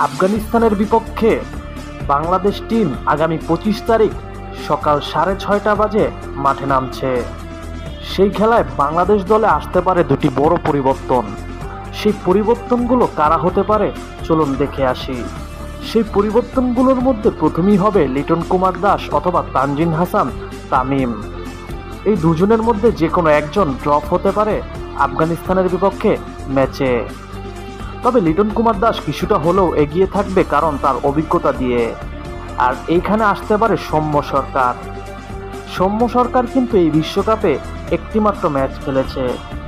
আফগানিস্তানের বিপক্ষে বাংলাদেশ টিম আগামী 25 তারিখ সকাল 6:30 বাজে মাঠে নামছে। সেই খেলায় বাংলাদেশ দলে আসতে পারে দুটি বড় পরিবর্তন। সেই পরিবর্তনগুলো কারা হতে পারে চলুন দেখে আসি। সেই পরিবর্তনগুলোর মধ্যে প্রথমেই হবে লিটন কুমার দাস অথবা তানজিন হাসান তামিম। এই দুজনের মধ্যে যে কোনো একজন ড্রপ হতে পারে আফগানিস্তানের বিপক্ষে ম্যাচে। তবে লিটন কুমার দাস কিছুটা হলেও এগিয়ে থাকবে, কারণ তার অভিজ্ঞতা দিয়ে। আর এইখানে আসতে পারে সৌম্য সরকার। সৌম্য সরকার কিন্তু এই বিশ্বকাপে একটিমাত্র ম্যাচ খেলেছে,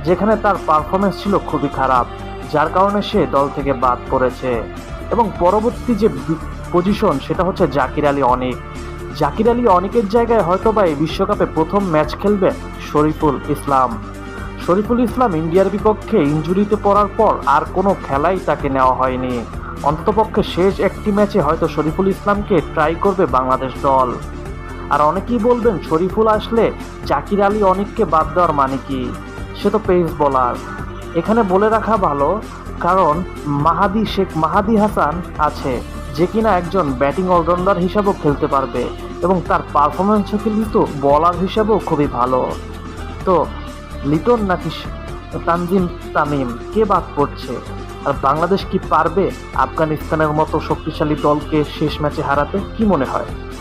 যেখানে তার পারফরমেন্স ছিল খুবই খারাপ, যার কারণে সে দল থেকে বাদ পড়েছে। এবং পরবর্তী যে পজিশন সেটা হচ্ছে জাকির আলী অনিক। জাকির আলী অনিকের জায়গায় হয়তোবা এই বিশ্বকাপে প্রথম ম্যাচ খেলবে শরীফুল ইসলাম। শরীফুল ইসলাম ইন্ডিয়ার বিপক্ষে ইনজুরিতে পড়ার পর আর কোনো খেলাই তাকে নেওয়া হয়নি। অন্ততপক্ষে শেষ একটি ম্যাচে হয়তো শরীফুল ইসলামকে ট্রাই করবে বাংলাদেশ দল। আর অনেকেই বলবেন শরীফুল আসলে জাকির আলী অনিককে বাদ দেওয়ার মানে কি? সে তো পেস বোলার। এখানে বলে রাখা ভালো, কারণ মাহাদি হাসান আছে, যে কিনা একজন ব্যাটিং অলরাউন্ডার হিসাবেও খেলতে পারবে এবং তার পারফরমেন্সও কিন্তু বলার হিসাবেও খুবই ভালো। তো লিটন নাকি তানজিম তামিম, কে বাদ পড়ছে? আর বাংলাদেশ কি পারবে আফগানিস্তানের মতো শক্তিশালী দলকে শেষ ম্যাচে হারাতে? কি মনে হয়?